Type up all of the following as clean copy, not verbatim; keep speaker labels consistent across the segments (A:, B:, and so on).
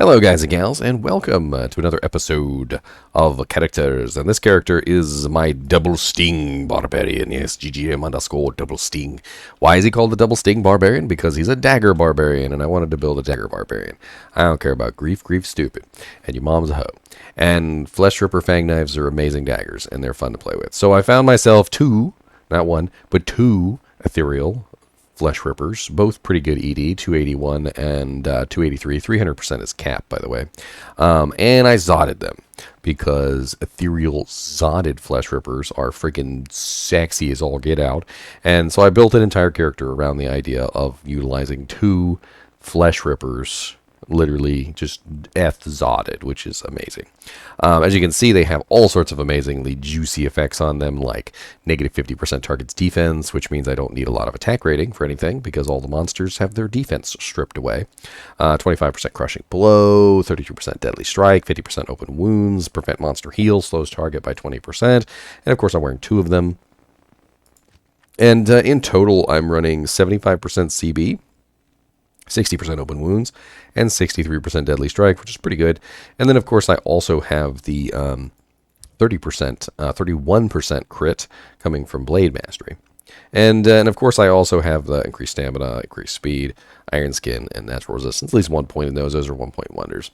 A: Hello guys and gals, and welcome to another episode of Characters. And this character is my Double Sting Barbarian. Yes, GGM underscore Double Sting. Why is he called the Double Sting Barbarian? Because he's a Dagger Barbarian, and I wanted to build a Dagger Barbarian. I don't care about grief, grief stupid. And your mom's a hoe. And Flesh Ripper Fang Knives are amazing daggers, and they're fun to play with. So I found myself not one, but two ethereal Flesh Rippers, both pretty good ED, 281 and 283. 300% is cap, by the way. And I Zodded them because ethereal Zodded Flesh Rippers are freaking sexy as all get out. And so I built an entire character around the idea of utilizing two Flesh Rippers, literally just Zodded, which is amazing. As you can see, they have all sorts of amazingly juicy effects on them, like negative 50% target's defense, which means I don't need a lot of attack rating for anything because all the monsters have their defense stripped away. 25% crushing blow, 32% deadly strike, 50% open wounds, prevent monster heal, slows target by 20%, and of course I'm wearing two of them. And in total, I'm running 75% CB, 60% open wounds, and 63% deadly strike, which is pretty good. And then, of course, I also have the 31% crit coming from Blade Mastery. And of course, I also have the increased stamina, increased speed, iron skin, and natural resistance. At least 1 point in those. Those are 1-point wonders.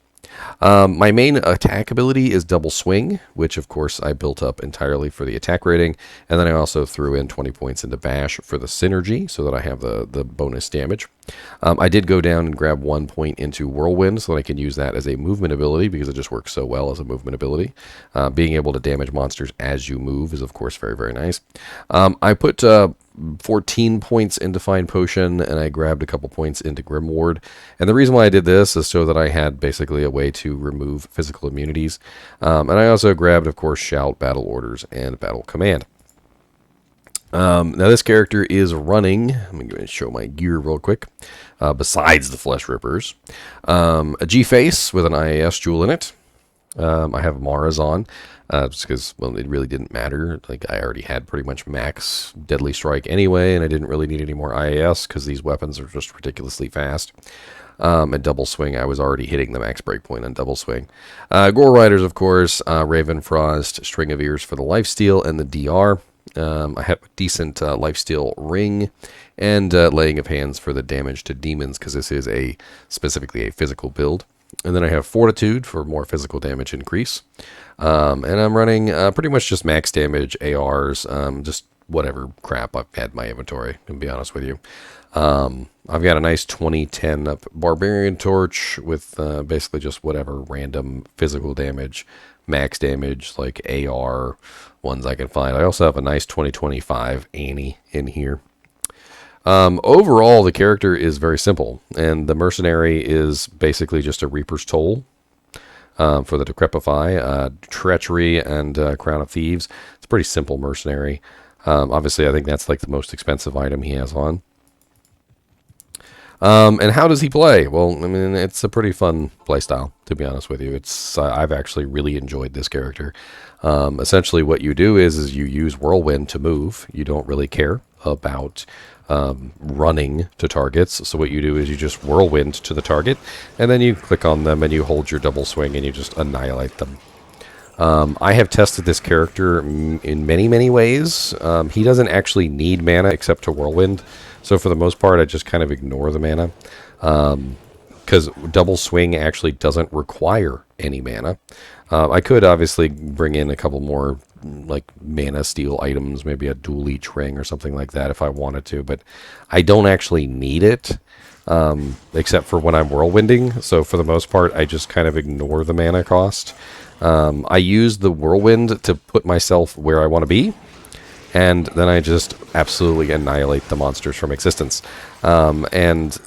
A: My main attack ability is Double Swing, which of course I built up entirely for the attack rating, and then I also threw in 20 points into Bash for the synergy, so that I have the bonus damage. I did go down and grab 1 point into Whirlwind, so that I can use that as a movement ability, because it just works so well as a movement ability. Being able to damage monsters as you move is of course very, very nice. I put 14 points into Fine Potion, and I grabbed a couple points into Grim Ward. And the reason why I did this is so that I had basically a way to remove physical immunities. And I also grabbed, of course, Shout, Battle Orders, and Battle Command. Now this character is running, I'm going to show my gear real quick, besides the Flesh Rippers. A G-Face with an IAS jewel in it. I have Mara's on, just because, well, it really didn't matter. Like, I already had pretty much max Deadly Strike anyway, and I didn't really need any more IAS, because these weapons are just ridiculously fast. And Double Swing, I was already hitting the max breakpoint on Double Swing. Gore Riders, of course, Raven Frost, String of Ears for the Lifesteal, and the DR. I have a decent Lifesteal ring, and Laying of Hands for the damage to demons, because this is specifically a physical build. And then I have Fortitude for more physical damage increase. And I'm running pretty much just max damage, ARs, just whatever crap I've had in my inventory, to be honest with you. I've got a nice 2010 up Barbarian Torch with basically just whatever random physical damage, max damage, like AR ones I can find. I also have a nice 2025 Annie in here. Overall, the character is very simple, and the mercenary is basically just a Reaper's Toll for the Decrepify, Treachery, and Crown of Thieves. It's a pretty simple mercenary. Obviously, I think that's like the most expensive item he has on. And how does he play? Well, I mean, it's a pretty fun playstyle, to be honest with you. I've actually really enjoyed this character. Essentially, what you do is you use Whirlwind to move. You don't really care about running to targets. So what you do is you just Whirlwind to the target, and then you click on them and you hold your Double Swing and you just annihilate them. I have tested this character in many, many ways. He doesn't actually need mana except to Whirlwind. So for the most part, I just kind of ignore the mana. Because Double Swing actually doesn't require any mana. I could obviously bring in a couple more like mana steal items, maybe a dual leech ring or something like that if I wanted to, but I don't actually need it, except for when I'm whirlwinding. So for the most part, I just kind of ignore the mana cost. I use the whirlwind to put myself where I want to be, and then I just absolutely annihilate the monsters from existence. And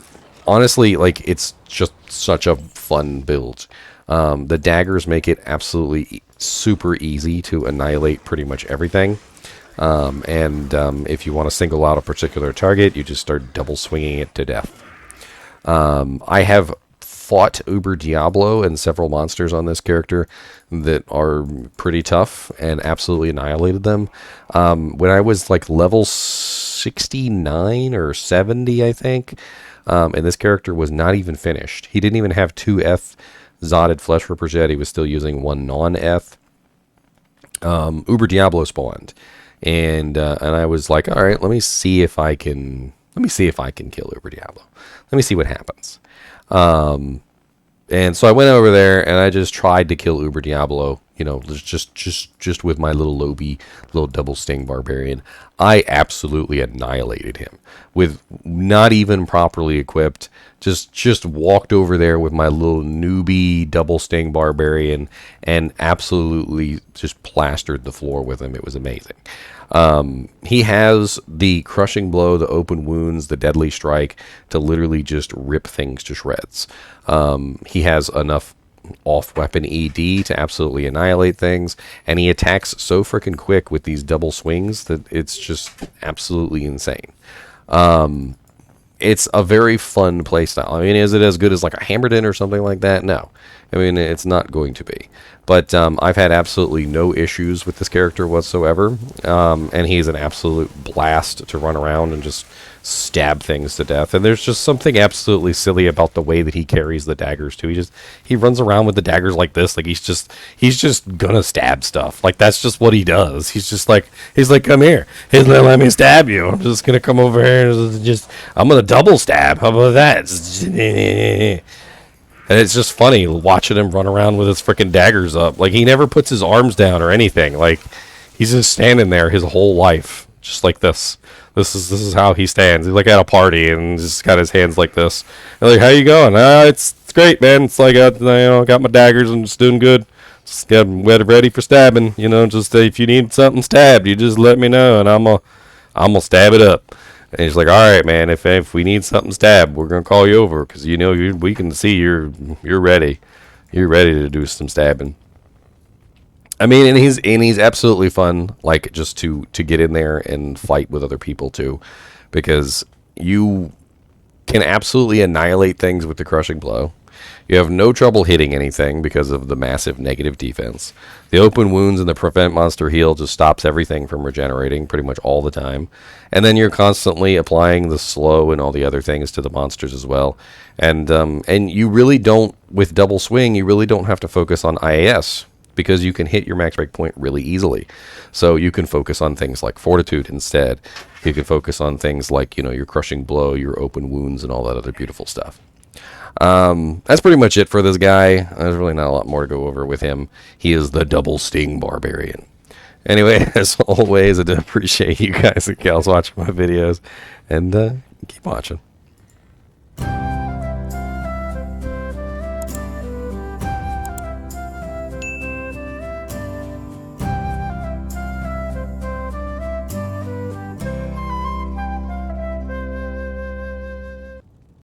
A: honestly, like, it's just such a fun build. The daggers make it absolutely super easy to annihilate pretty much everything. If you want to single out a particular target, you just start double swinging it to death. I have fought Uber Diablo and several monsters on this character that are pretty tough and absolutely annihilated them. When I was like level 69 or 70, I think, and this character was not even finished. He didn't even have 2 F Zotted Flesh Ripperjet, he was still using 1 non-eth. Uber Diablo spawned, and I was like, all right, let me see if I can kill Uber Diablo. Let me see what happens. And so I went over there and I just tried to kill Uber Diablo, you know, just with my little Lobi, little double sting barbarian. I absolutely annihilated him with not even properly equipped. Just walked over there with my little newbie double sting barbarian and absolutely just plastered the floor with him. It was amazing. He has the crushing blow, the open wounds, the deadly strike to literally just rip things to shreds. He has enough off-weapon ED to absolutely annihilate things, and he attacks so freaking quick with these double swings that it's just absolutely insane. It's a very fun playstyle. I mean, is it as good as like a Hammerden or something like that? No. I mean, it's not going to be. But I've had absolutely no issues with this character whatsoever. And he's an absolute blast to run around and just stab things to death. And there's just something absolutely silly about the way that he carries the daggers too. He runs around with the daggers like this, like he's just gonna stab stuff. Like that's just what he does. He's like, come here. He's like, let me stab you. I'm just gonna come over here and I'm gonna double stab. How about that? And it's just funny watching him run around with his freaking daggers up. Like he never puts his arms down or anything. Like he's just standing there his whole life, just like this. This is how he stands. He's like at a party and just got his hands like this. And like, how you going? It's great, man. It's like got my daggers and just doing good. Just got ready for stabbing. You know, just if you need something stabbed, you just let me know and I'm gonna stab it up. And he's like, all right, man. If we need something stabbed, we're gonna call you over because you know we can see you're ready. You're ready to do some stabbing. I mean, and he's absolutely fun, like just to get in there and fight with other people too, because you can absolutely annihilate things with the crushing blow. You have no trouble hitting anything because of the massive negative defense. The open wounds and the prevent monster heal just stops everything from regenerating pretty much all the time. And then you're constantly applying the slow and all the other things to the monsters as well. And you really don't, with double swing, you really don't have to focus on IAS because you can hit your max break point really easily. So you can focus on things like fortitude instead. You can focus on things like, your crushing blow, your open wounds, and all that other beautiful stuff. That's pretty much it for this guy. There's really not a lot more to go over with him. He is the double sting barbarian. Anyway, as always, I do appreciate you guys and gals watching my videos, and keep watching.